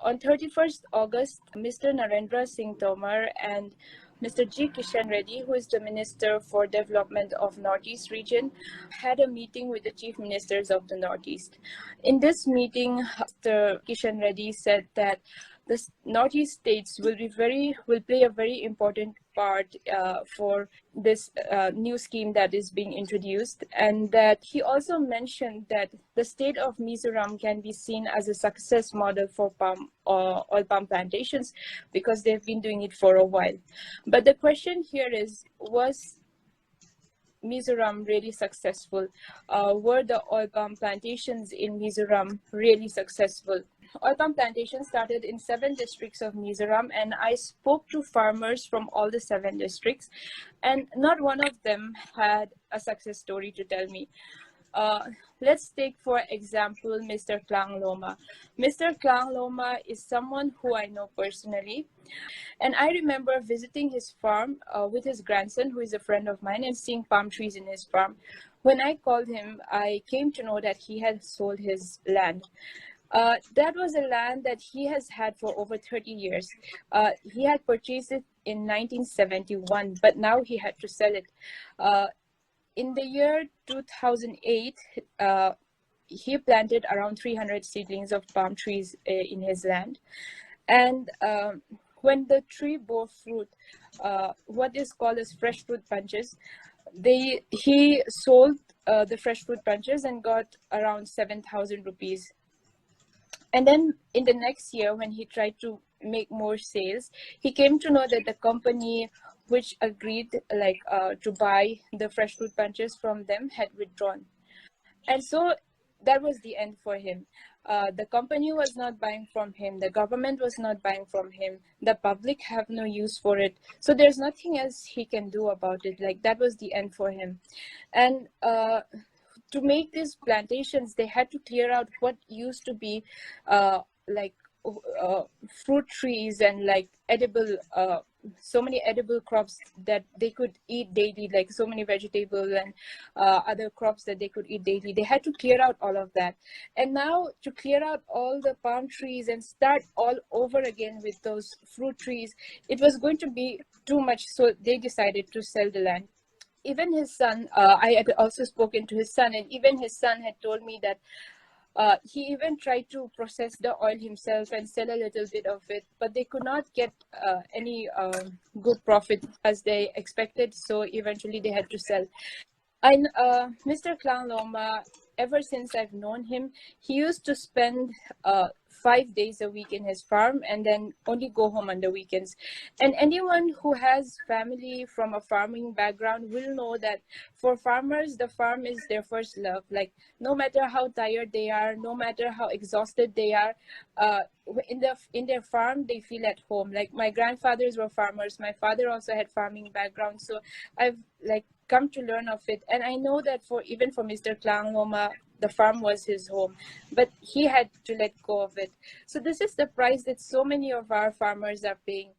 On 31st August, Mr. Narendra Singh Tomar and Mr. G. Kishan Reddy, who is the Minister for Development of Northeast region, had a meeting with the Chief Ministers of the Northeast. In this meeting, Mr. Kishan Reddy said that the Northeast states will play a very important part for this new scheme that is being introduced, and that he also mentioned that the state of Mizoram can be seen as a success model for oil palm plantations because they've been doing it for a while. But the question here is, was Mizoram really successful? Were the oil palm plantations in Mizoram really successful? Oil palm plantations started in 7 districts of Mizoram, and I spoke to farmers from all the 7 districts, and not one of them had a success story to tell me. Let's take, for example, Mr. Klang Loma. Mr. Klang Loma is someone who I know personally. And I remember visiting his farm with his grandson, who is a friend of mine, and seeing palm trees in his farm. When I called him, I came to know that he had sold his land. That was a land that he has had for over 30 years. He had purchased it in 1971, but now he had to sell it. In the year 2008, he planted around 300 seedlings of palm trees in his land. And when the tree bore fruit, what is called as fresh fruit bunches, he sold the fresh fruit bunches and got around 7,000 rupees. And then in the next year, when he tried to make more sales, he came to know that the company which agreed to buy the fresh fruit bunches from them had withdrawn. And so that was the end for him. The company was not buying from him. The government was not buying from him. The public have no use for it. So there's nothing else he can do about it. Like, that was the end for him. And to make these plantations, they had to clear out what used to be fruit trees and edible, so many edible crops that they could eat daily, like so many vegetables and other crops that they could eat daily. They had to clear out all of that. And now to clear out all the palm trees and start all over again with those fruit trees, it was going to be too much. So they decided to sell the land. Even his son, I had also spoken to his son, and even his son had told me that he even tried to process the oil himself and sell a little bit of it, but they could not get any good profit as they expected. So eventually they had to sell. And Mr. Klang Loma, ever since I've known him, he used to spend 5 days a week in his farm and then only go home on the weekends. And anyone who has family from a farming background will know that for farmers, the farm is their first love. Like, no matter how tired they are, no matter how exhausted they are, in their farm, they feel at home. Like, my grandfathers were farmers. My father also had farming background. So I've come to learn of it. And I know that even for Mr. Klang Loma, the farm was his home, but he had to let go of it. So this is the price that so many of our farmers are paying.